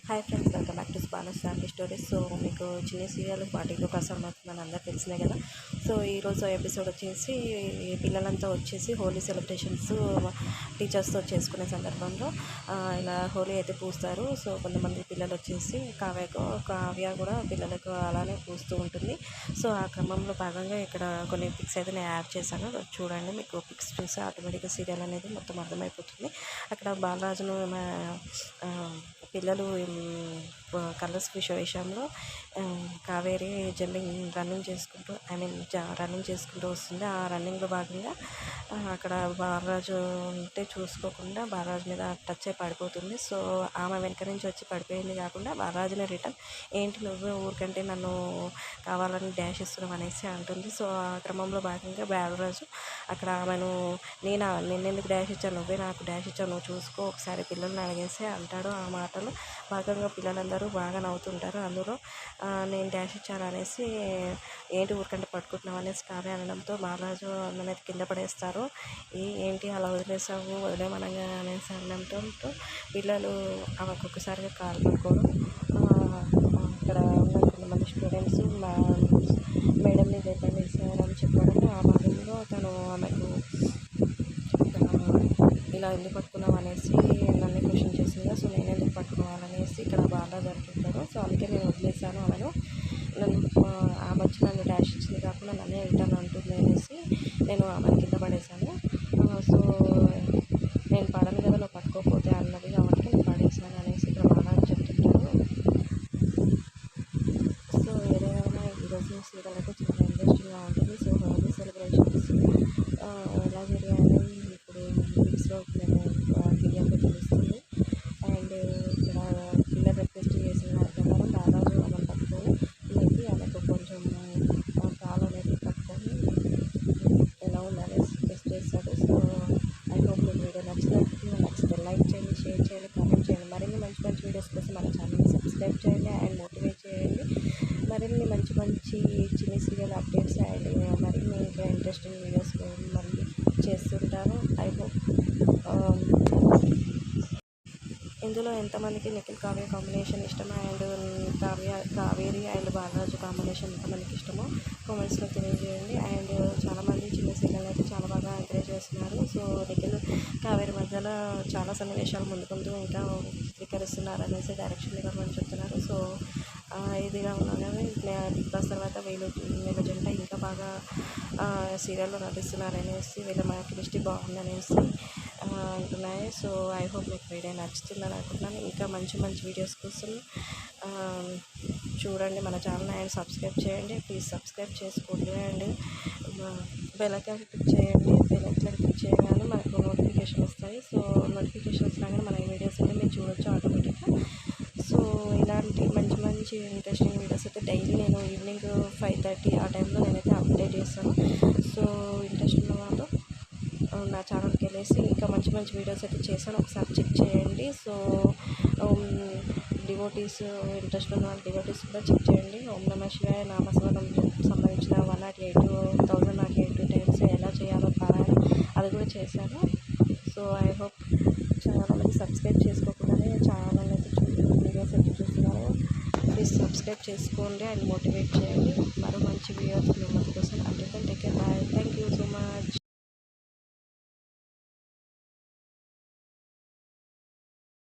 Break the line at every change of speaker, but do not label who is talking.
Hi friends, welcome back to Bala's family stories. So మీకు చిన్న serial 42 ప్రసారం అవుతుందని అందరూ తెలిసినాయి కదా. సో ఈరోజు ఎపిసోడ్ వచ్చేసి పిల్లలంతా వచ్చేసి హోలీ సెలబ్రేషన్స్ టీచర్స్తో చేసుకునే సందర్భంలో ఇలా హోలీ అయితే పూస్తారు. సో కొంతమంది పిల్లలు వచ్చేసి కావ్య కూడా పిల్లలకు అలానే పూస్తూ ఉంటుంది. సో ఆ క్రమంలో భాగంగా ఇక్కడ కొన్ని పిక్స్ అయితే నేను యాడ్ చేశాను, చూడండి. మీకు పిక్స్ చూసి ఆటోమేటిక్గా సీరియల్ అనేది మొత్తం అర్థమైపోతుంది. అక్కడ బాలరాజును పిల్లలు కలర్స్ విషయంలో కావేరి రన్నింగ్ చేసుకుంటూ రన్నింగ్ చేసుకుంటూ వస్తుంది. ఆ రన్నింగ్లో భాగంగా అక్కడ బాలరాజు ఉంటే చూసుకోకుండా బాలరాజు మీద టచ్ అయి పడిపోతుంది. సో ఆమె వెనక నుంచి వచ్చి పడిపోయింది కాకుండా బాలరాజుని రిటర్న్ ఏంటి నువ్వు ఊరికంటే నన్ను కావాలని డాష్ ఇస్తున్నావు అనేసి అంటుంది. సో ఆ క్రమంలో భాగంగా బాలరాజు అక్కడ ఆమెను నిన్నెందుకు డాష్ ఇచ్చాను, నువ్వే నాకు డాష్ ఇచ్చావు, నువ్వు చూసుకో ఒకసారి పిల్లల్ని అడిగేసి అంటాడు. ఆ మాటలు భాగంగా పిల్లలందరూ బాగా నవ్వుతుంటారు. అందులో నేను డాష్ ఇచ్చాను అనేసి ఏంటి ఊరికంటే పట్టుకుంటున్నావు అనేసి కావ్య అనడంతో బాలరాజు అనేది కింద పడేస్తారు. ఏంటి అలా వదిలేమనగా అనేసి అనడంతో పిల్లలు ఆమెకు ఒక్కసారిగా కాలు పట్టుకోవడం, అక్కడ ఉన్న కొంతమంది స్టూడెంట్స్ మేడంని లేపేసారని చెప్పడం. ఆ భాగంలో తను ఆమెకు ఇలా ఎందుకు పట్టుకున్నావు అనేసి నన్ను క్వశ్చన్ చేసిందా, సో నేను ఎందుకు పట్టుకోవాలనేసి ఇక్కడ బాలరాజు అంటుంటారు. సో అందుకే నేను వదిలేసాను ఆమెను, ఆమె వచ్చి నన్ను డాష్ ఇచ్చింది కాకుండా నన్నే రిటర్న్ అంటుంది అనేసి నేను ఆమెను కింద పడేశాను. సో నేను పడను కదా నువ్వు పట్టుకోకపోతే అన్నది కాబట్టి నేను పడేసాను అనేసి ఇక్కడ బాలరాజు చెప్తుంటారు. సో ఏదైనా ఈరోజు సీరియల్ అయితే చాలా ఇంట్రెస్టింగ్గా ఉంటుంది. సో హోలీ సెలబ్రేషన్స్ ఎలా జరిగాయని ఇప్పుడు వీడియోస్లో నేను క్లియర్గా తెలుస్తుంది. అండ్ ఇక్కడ పిల్లలు రిక్వెస్ట్ చేసిన ప్రకారం బాలరాజు ఆమెను పట్టుకొని ఆమెకు కొంచెం కాలు అనేది పట్టుకొని ఎలా ఉందనేసి టెస్ట్ చేస్తాడు. సో ఐ హోప్ మీకు వీడియో నచ్చితే లైక్ చేయండి, షేర్ చేయండి, కామెంట్ చేయండి. మరిన్ని మంచి మంచి వీడియోస్ కోసం మన ఛానల్ని సబ్స్క్రైబ్ చేయండి అండ్ మోటివేట్ చేయండి. మరిన్ని మంచి మంచి చిన్న సీరియల్ అప్డేట్స్ అండ్ మరిన్ని ఇంకా ఇంట్రెస్టింగ్ వీడియోస్ మళ్ళీ చేస్తుంటాను. ఐ హోప్ ఇందులో ఎంతమందికి నిఖిల్ కావ్య కాంబినేషన్ ఇష్టమో and Kaveri and Balaraju combination ఎంతమందికి ఇష్టమో కామెంట్స్లో తెలియజేయండి. అండ్ చాలామంది చిన్న సీరియల్ అయితే చాలా బాగా ఎంకరేజ్ చేస్తున్నారు. సో నిఖిల్ కావేరి మధ్యలో చాలా సన్నివేశాలు ముందు ఇంకా చిత్రీకరిస్తున్నారు అనేసి డైరెక్షన్ ఇవ్వమని చెప్తున్నారు. సో ఇదిగా ఉండగానే బిగ్ బాస్ తర్వాత వీళ్ళ జంట ఇంకా బాగా సీరియల్లో నటిస్తున్నారు అనేసి వీళ్ళ కెమిస్ట్రీ బాగుందనేసి అంటున్నాయి. సో ఐ హోప్ మీకు వీడియో నచ్చుతుందని అనుకుంటున్నాను. ఇంకా మంచి మంచి వీడియోస్ కోసం చూడండి మన ఛానల్ అండ్ సబ్స్క్రైబ్ చేయండి. ప్లీజ్ సబ్స్క్రైబ్ చేసుకోండి అండ్ బెల్ ఐకాన్ క్లిక్ చేయండి. బెల్ ఐకాన్ క్లిక్ చేయగానే మనకు నోటిఫికేషన్ వస్తాయి. సో నోటిఫికేషన్స్ రాగానే మన వీడియోస్ అయితే మీరు చూడొచ్చు ఆటోమేటిక్గా. సో ఇలాంటి మంచి మంచి ఇంట్రెస్టింగ్ వీడియోస్ అయితే డైలీ నేను ఈవినింగ్ 5:30 ఆ టైంలో నేనైతే అప్డేట్ చేస్తాను. సో ఇంట్రెస్ట్ ఉన్న వాళ్ళు నా ఛానల్కి వెళ్ళేసి ఇంకా మంచి మంచి వీడియోస్ అయితే చేశాను, ఒకసారి చెక్ చేయండి. సో డివోటీస్ ఇంట్రెస్ట్ ఉన్న వాళ్ళు డివోటీస్ కూడా చెక్ చేయండి. ఓం నమః శివాయ నామస్మరణం సంబంధించిన 108 టైమ్స్ ఎలా చేయాలో పారాయణ అది కూడా చేశాను. సో ఐ హోప్ చాలామంది సబ్స్క్రైబ్ చేసుకోకుండానే ఛానల్ అయితే వీడియోస్ అయితే చూస్తున్నారు. ప్లీజ్ సబ్స్క్రైబ్ చేసుకోండి అండ్ మోటివేట్ చేయండి. మరో మంచి వీడియోస్ మీ ముందుకు వస్తాను. అంటే take care, bye, thank you so much.